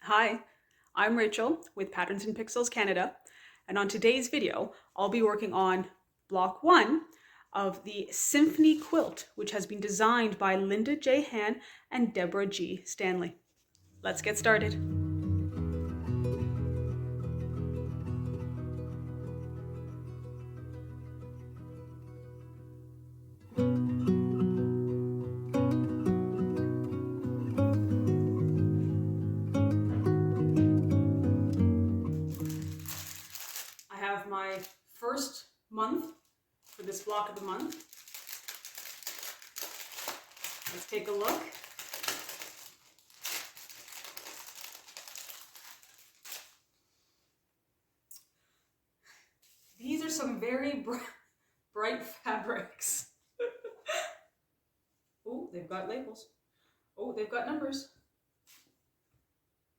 Hi, I'm Rachel with Patterns and Pixels Canada, and on today's video, I'll be working on block 1 of the Symphony quilt, which has been designed by Linda J. Hahn and Deborah G. Stanley. Let's get started. I have my first month for this block of the month. Let's take a look. These are some very bright fabrics. Oh, they've got labels. Oh, they've got numbers.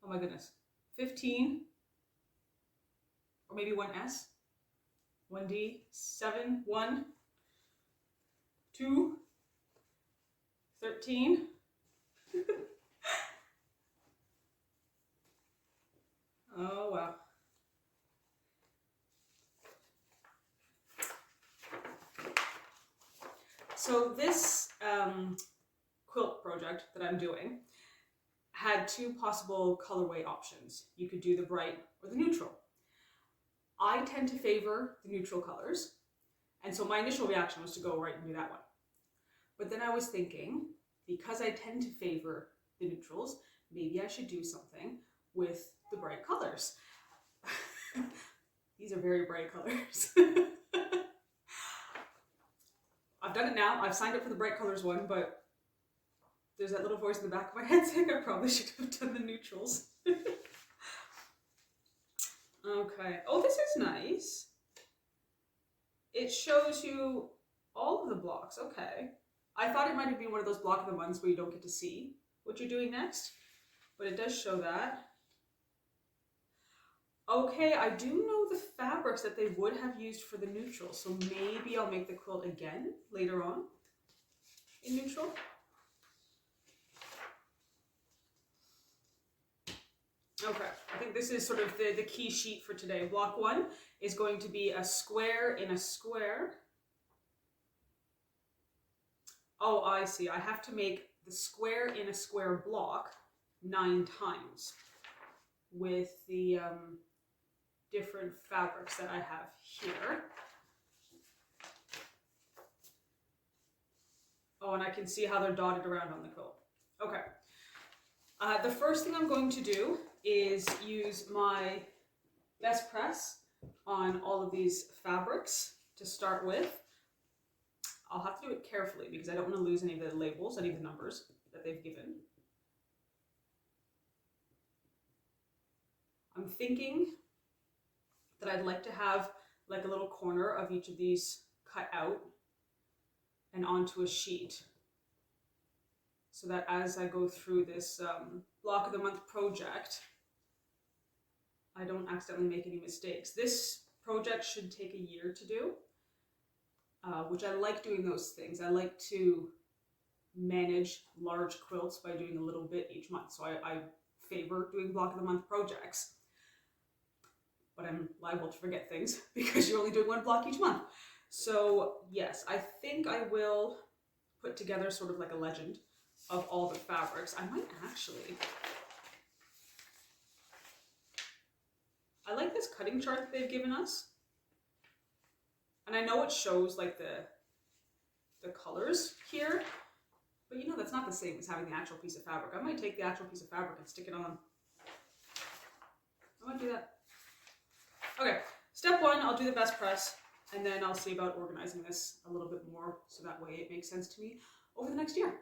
Oh my goodness. 15, or maybe 1S, 1D, 7, 1, 2, 13. Oh, wow. So this quilt project that I'm doing had two possible colorway options. You could do the bright or the neutral. I tend to favor the neutral colors, and so my initial reaction was to go right and do that one. But then I was thinking, because I tend to favor the neutrals, maybe I should do something with the bright colors. These are very bright colors. I've done it now. I've signed up for the bright colors one, but there's that little voice in the back of my head saying I probably should have done the neutrals. Okay. Oh, this is nice. It shows you all of the blocks. Okay. I thought it might have been one of those block of the months where you don't get to see what you're doing next, but it does show that. Okay, I do know the fabrics that they would have used for the neutral, so maybe I'll make the quilt again later on in neutral. Okay, I think this is sort of the key sheet for today. Block 1 is going to be a square in a square. Oh, I see. I have to make the square in a square block 9 times with the different fabrics that I have here. Oh, and I can see how they're dotted around on the quilt. Okay. The first thing I'm going to do is use my best press on all of these fabrics to start with. I'll have to do it carefully because I don't want to lose any of the labels, any of the numbers that they've given. I'm thinking that I'd like to have like a little corner of each of these cut out and onto a sheet, so that as I go through this block of the month project, I don't accidentally make any mistakes. This project should take a year to do, which I like doing those things. I like to manage large quilts by doing a little bit each month. So I favor doing block of the month projects, but I'm liable to forget things because you're only doing one block each month. So yes, I think I will put together sort of like a legend of all the fabrics. I might actually, I like this cutting chart that they've given us. And I know it shows like the colors here, but you know, that's not the same as having the actual piece of fabric. I might take the actual piece of fabric and stick it on. I might do that. Okay, step 1, I'll do the best press, and then I'll see about organizing this a little bit more so that way it makes sense to me over the next year.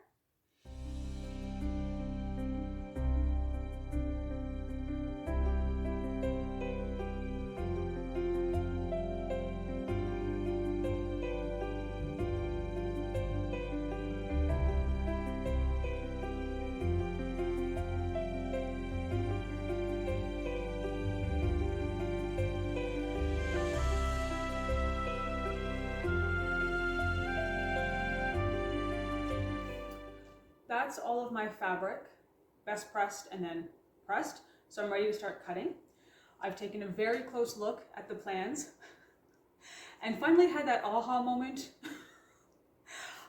That's all of my fabric, best pressed and then pressed. So I'm ready to start cutting. I've taken a very close look at the plans and finally had that aha moment.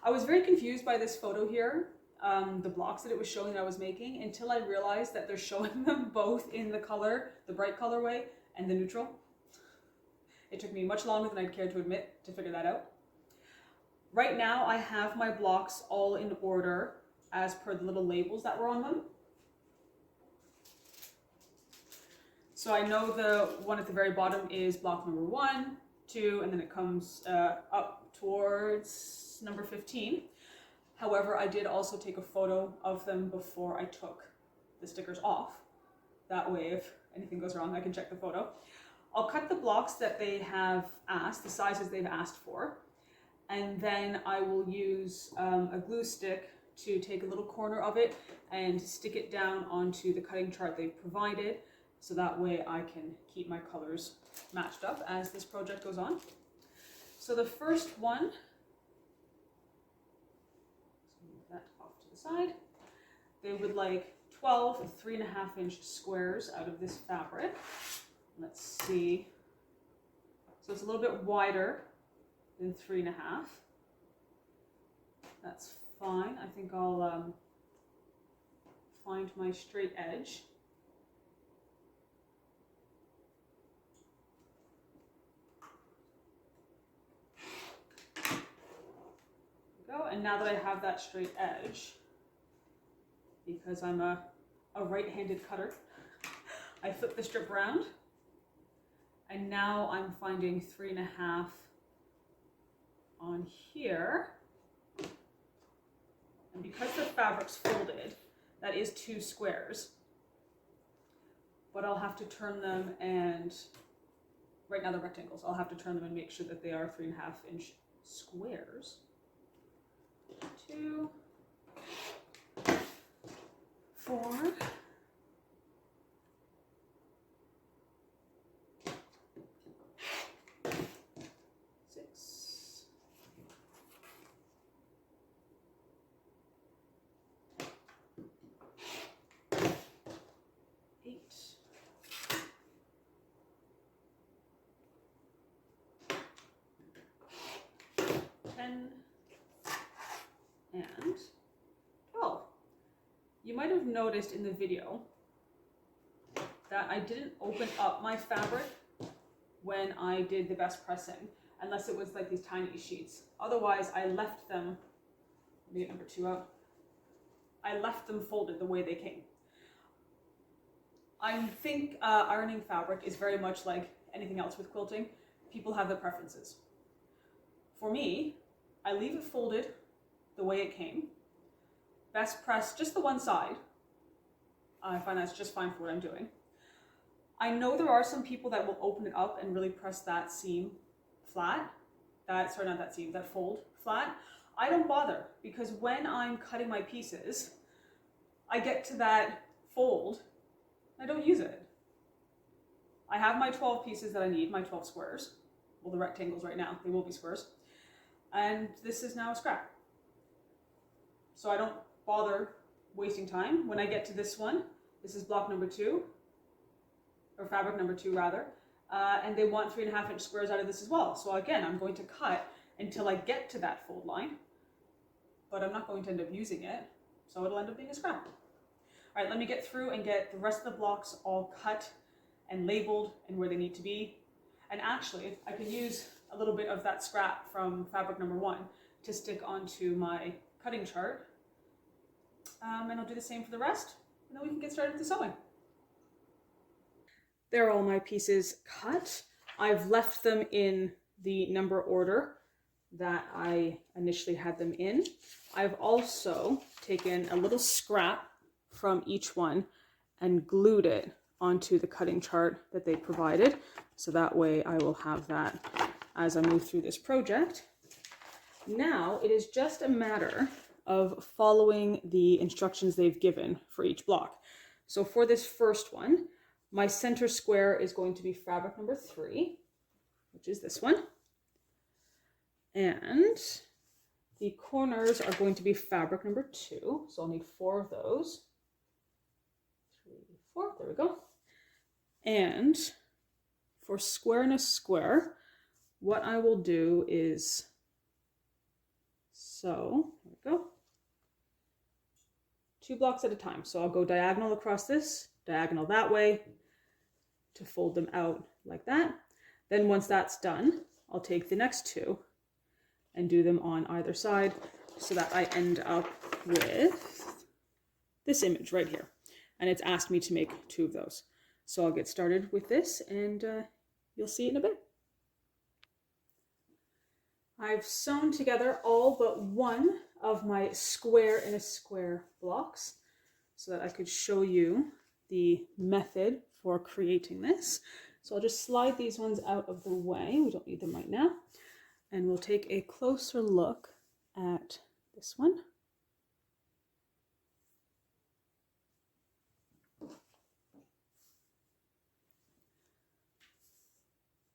I was very confused by this photo here, the blocks that it was showing that I was making, until I realized that they're showing them both in the color, the bright colorway and the neutral. It took me much longer than I'd care to admit to figure that out. Right now I have my blocks all in order as per the little labels that were on them. So I know the one at the very bottom is block number 1, 2, and then it comes up towards number 15. However, I did also take a photo of them before I took the stickers off. That way, if anything goes wrong, I can check the photo. I'll cut the blocks that they have asked, the sizes they've asked for, and then I will use a glue stick to take a little corner of it and stick it down onto the cutting chart they've provided, so that way I can keep my colors matched up as this project goes on. So the first one, let's move that off to the side. They would like 12 3.5-inch squares out of this fabric. Let's see. So it's a little bit wider than 3.5. That's fine. I think I'll find my straight edge. And now that I have that straight edge, because I'm a right-handed cutter, I flip the strip around, and now I'm finding 3.5 on here. And because the fabric's folded, that is 2 squares, but I'll have to turn them, and right now they're rectangles. I'll have to turn them and make sure that they are 3.5-inch squares. 2, 4, 6, 8, 10, and 12. You might have noticed in the video that I didn't open up my fabric when I did the best pressing, unless it was like these tiny sheets. Otherwise, I left them, let me get number 2 out. I left them folded the way they came. I think ironing fabric is very much like anything else with quilting. People have their preferences. For me, I leave it folded the way it came. Best press just the one side. I find that's just fine for what I'm doing. I know there are some people that will open it up and really press that seam flat. That fold flat. I don't bother, because when I'm cutting my pieces, I get to that fold, I don't use it. I have my 12 pieces that I need, my 12 squares. Well, the rectangles right now, they will be squares. And this is now a scrap. So I don't bother wasting time. When I get to this one, this is block number 2, or fabric number 2 rather, and they want 3.5-inch squares out of this as well. So again, I'm going to cut until I get to that fold line, but I'm not going to end up using it, so it'll end up being a scrap. All right, let me get through and get the rest of the blocks all cut and labeled and where they need to be. And actually, I can use a little bit of that scrap from fabric number 1 to stick onto my cutting chart. And I'll do the same for the rest, and then we can get started with the sewing. There are all my pieces cut. I've left them in the number order that I initially had them in. I've also taken a little scrap from each one and glued it onto the cutting chart that they provided. So that way I will have that as I move through this project. Now it is just a matter of following the instructions they've given for each block. So for this first one, my center square is going to be fabric number 3, which is this one. And the corners are going to be fabric number 2. So I'll need 4 of those. 3, 4, there we go. And for square and a square, what I will do is, so there we go, 2 blocks at a time. So I'll go diagonal across this, diagonal that way to fold them out like that. Then once that's done, I'll take the next 2 and do them on either side so that I end up with this image right here. And it's asked me to make 2 of those. So I'll get started with this and you'll see it in a bit. I've sewn together all but one of my square in a square blocks so that I could show you the method for creating this. So I'll just slide these ones out of the way. We don't need them right now. And we'll take a closer look at this one.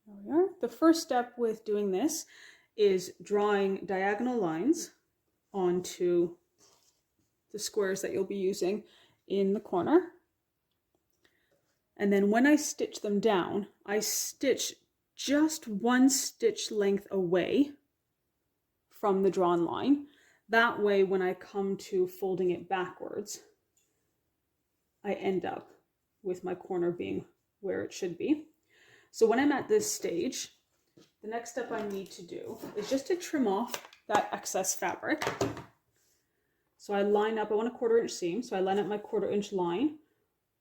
There we are. The first step with doing this is drawing diagonal lines onto the squares that you'll be using in the corner. And then when I stitch them down, I stitch just 1 stitch length away from the drawn line. That way, when I come to folding it backwards, I end up with my corner being where it should be. So when I'm at this stage, the next step I need to do is just to trim off that excess fabric. So I line up, I want a 1/4 inch seam, so I line up my 1/4 inch line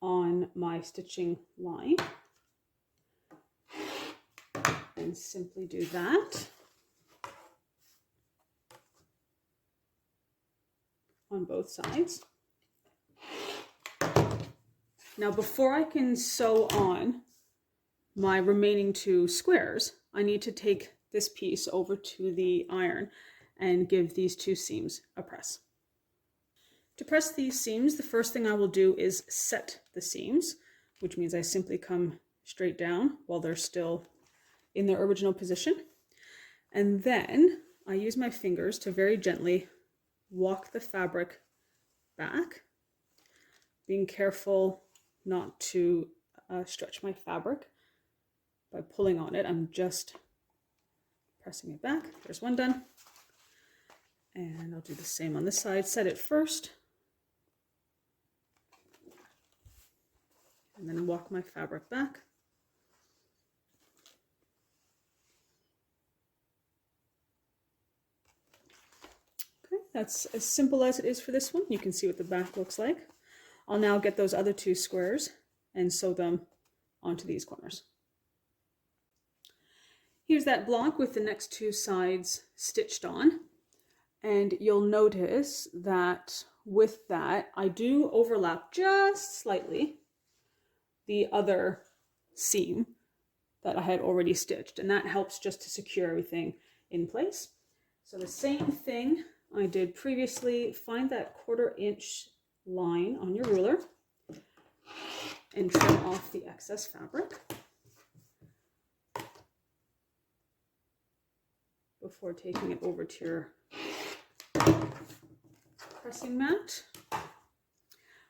on my stitching line. And simply do that on both sides. Now before I can sew on my remaining 2 squares, I need to take this piece over to the iron and give these 2 seams a press. To press these seams, the first thing I will do is set the seams, which means I simply come straight down while they're still in their original position. And then I use my fingers to very gently walk the fabric back, being careful not to stretch my fabric by pulling on it. I'm just pressing it back. There's one done. And I'll do the same on this side. Set it first. And then walk my fabric back. Okay, that's as simple as it is for this one. You can see what the back looks like. I'll now get those other 2 squares and sew them onto these corners. Here's that block with the next 2 sides stitched on. And you'll notice that with that, I do overlap just slightly the other seam that I had already stitched. And that helps just to secure everything in place. So the same thing I did previously, find that 1/4 inch line on your ruler and trim off the excess fabric before taking it over to your pressing mat.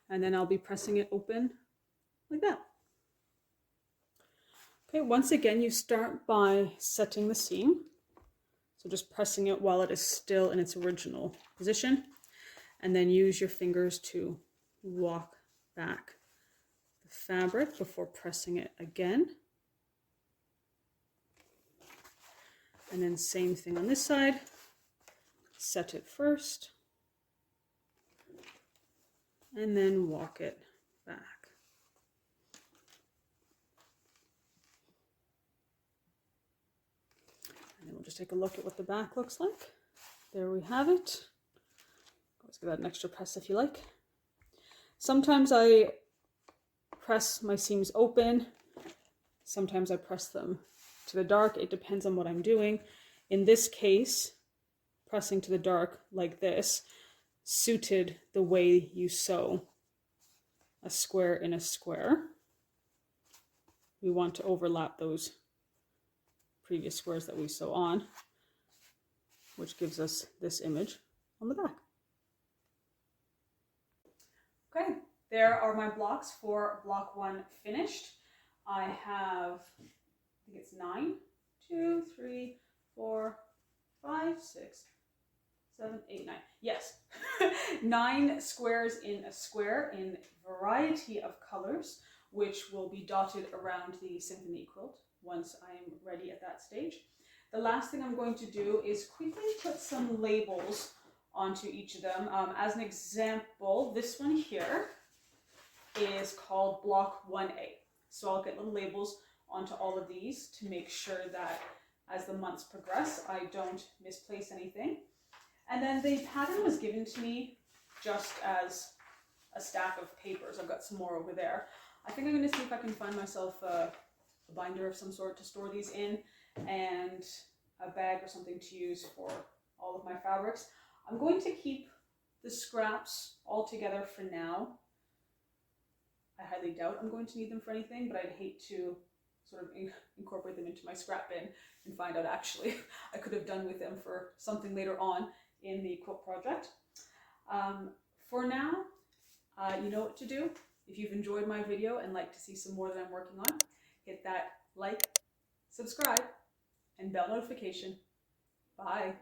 And then I'll be pressing it open like that. Okay, once again, you start by setting the seam. So just pressing it while it is still in its original position. And then use your fingers to walk back the fabric before pressing it again. And then same thing on this side. Set it first. And then walk it back. And then we'll just take a look at what the back looks like. There we have it. Always give that an extra press if you like. Sometimes I press my seams open. Sometimes I press them to the dark. It depends on what I'm doing. In this case, pressing to the dark like this suited the way you sew a square in a square. We want to overlap those previous squares that we sew on, which gives us this image on the back. Okay, there are my blocks for block 1 finished. I have, I think it's 9, 2, 3, 4, 5, 6, 7, 8, 9. Yes, 9 squares in a square in variety of colors, which will be dotted around the Symphony quilt once I'm ready at that stage. The last thing I'm going to do is quickly put some labels onto each of them. As an example, this one here is called block 1A. So I'll get little labels onto all of these to make sure that as the months progress, I don't misplace anything. And then the pattern was given to me just as a stack of papers. I've got some more over there. I think I'm going to see if I can find myself a binder of some sort to store these in, and a bag or something to use for all of my fabrics. I'm going to keep the scraps all together for now. I highly doubt I'm going to need them for anything, but I'd hate to sort of incorporate them into my scrap bin and find out actually I could have done with them for something later on in the quilt project. For now, you know what to do. If you've enjoyed my video and like to see some more that I'm working on, hit that like, subscribe, and bell notification. Bye.